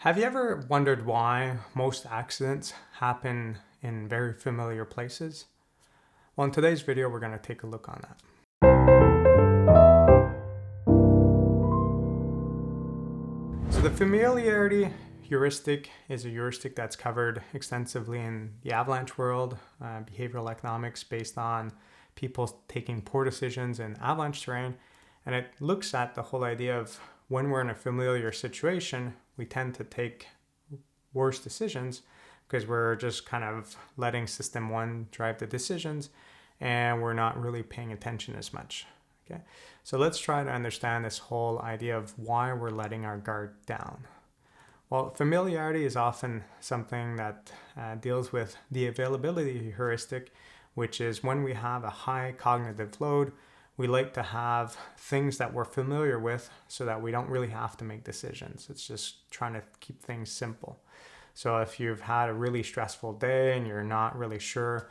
Have you ever wondered why most accidents happen in very familiar places? Well, in today's video, we're going to take a look on that. So the familiarity heuristic is a heuristic that's covered extensively in the Avalanche world, behavioral economics based on people taking poor decisions in avalanche terrain. And it looks at the whole idea of when we're in a familiar situation, we tend to take worse decisions because we're just kind of letting system one drive the decisions and we're not really paying attention as much. Okay, so let's try to understand this whole idea of why we're letting our guard down. Well, familiarity is often something that deals with the availability heuristic, which is when we have a high cognitive load, we like to have things that we're familiar with so that we don't really have to make decisions. It's just trying to keep things simple. So if you've had a really stressful day and you're not really sure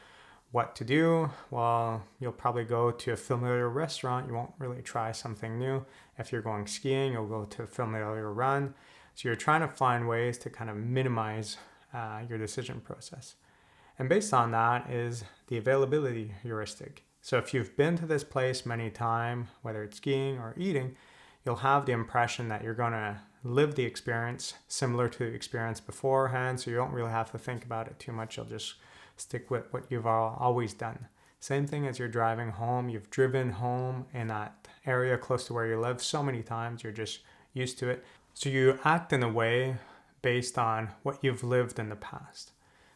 what to do, well, you'll probably go to a familiar restaurant. You won't really try something new. If you're going skiing, you'll go to a familiar run. So you're trying to find ways to kind of minimize your decision process. And based on that is the availability heuristic. So if you've been to this place many times, whether it's skiing or eating, you'll have the impression that you're going to live the experience similar to the experience beforehand. So you don't really have to think about it too much. You'll just stick with what you've always done. Same thing as you're driving home. You've driven home in that area close to where you live so many times. You're just used to it. So you act in a way based on what you've lived in the past.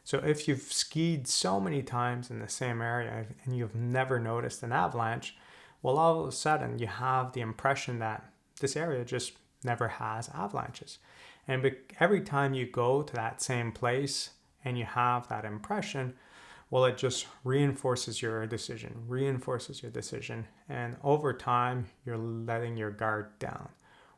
So if you've skied so many times in the same area and you've never noticed an avalanche, well, all of a sudden you have the impression that this area just never has avalanches. And every time you go to that same place and you have that impression, well, it just reinforces your decision. And over time, you're letting your guard down.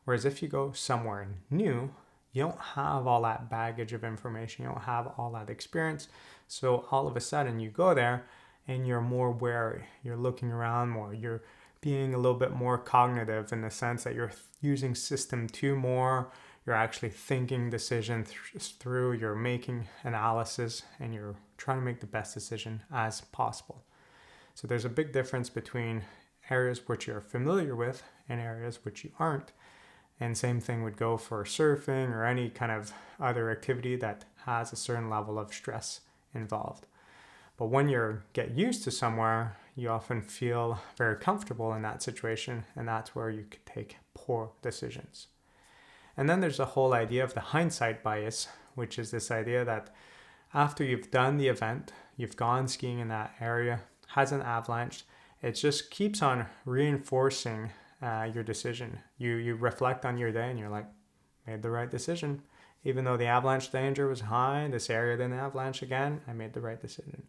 Whereas if you go somewhere new, you don't have all that baggage of information. You don't have all that experience. So all of a sudden you go there and you're more wary. You're looking around more. You're being a little bit more cognitive in the sense that you're using system two more. You're actually thinking decisions through. You're making analysis and you're trying to make the best decision as possible. So there's a big difference between areas which you're familiar with and areas which you aren't. And same thing would go for surfing or any kind of other activity that has a certain level of stress involved. But when you get used to somewhere, you often feel very comfortable in that situation, and that's where you could take poor decisions. And then there's the whole idea of the hindsight bias, which is this idea that after you've done the event, you've gone skiing in that area, hasn't avalanched, it just keeps on reinforcing your decision. You reflect on your day and you're like, made the right decision. Even though the avalanche danger was high, this area didn't avalanche again, I made the right decision.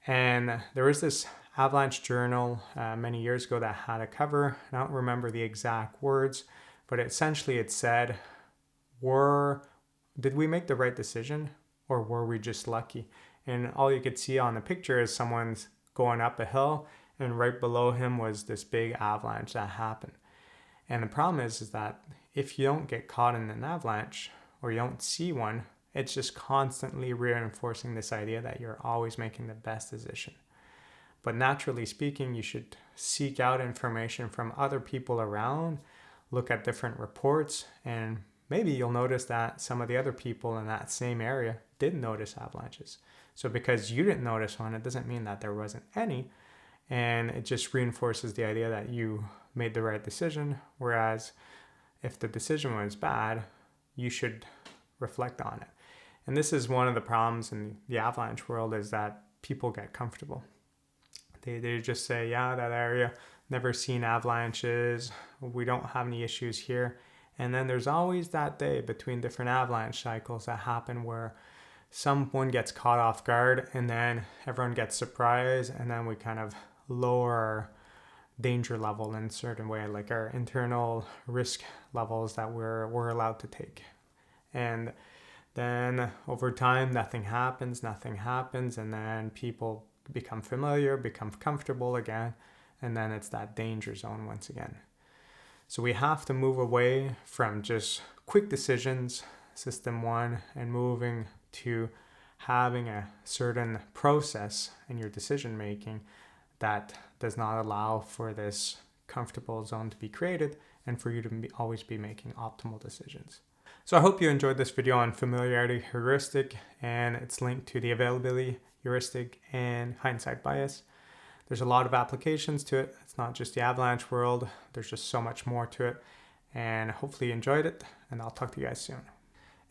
And there was this avalanche journal many years ago that had a cover. I don't remember the exact words, but essentially it said, did we make the right decision or were we just lucky? And all you could see on the picture is someone's going up a hill and right below him was this big avalanche that happened. And the problem is that if you don't get caught in an avalanche or you don't see one, it's just constantly reinforcing this idea that you're always making the best decision. But naturally speaking, you should seek out information from other people around, look at different reports, and maybe you'll notice that some of the other people in that same area didn't notice avalanches. So because you didn't notice one, it doesn't mean that there wasn't any. And it just reinforces the idea that you made the right decision. Whereas if the decision was bad, you should reflect on it. And this is one of the problems in the avalanche world is that people get comfortable. They just say, yeah, that area, never seen avalanches. We don't have any issues here. And then there's always that day between different avalanche cycles that happen where someone gets caught off guard and then everyone gets surprised and then we kind of lower our danger level in a certain way, like our internal risk levels that we're allowed to take. And then over time, nothing happens, and then people become familiar, become comfortable again, and then it's that danger zone once again. So we have to move away from just quick decisions, system one and moving to having a certain process in your decision making that does not allow for this comfortable zone to be created and for you to always be making optimal decisions. So I hope you enjoyed this video on familiarity heuristic, and it's linked to the availability heuristic and hindsight bias. There's a lot of applications to it. It's not just the Avalanche world. There's just so much more to it, and hopefully you enjoyed it, and I'll talk to you guys soon.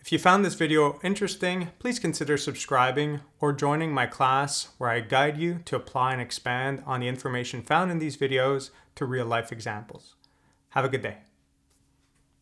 If you found this video interesting, please consider subscribing or joining my class where I guide you to apply and expand on the information found in these videos to real life examples. Have a good day.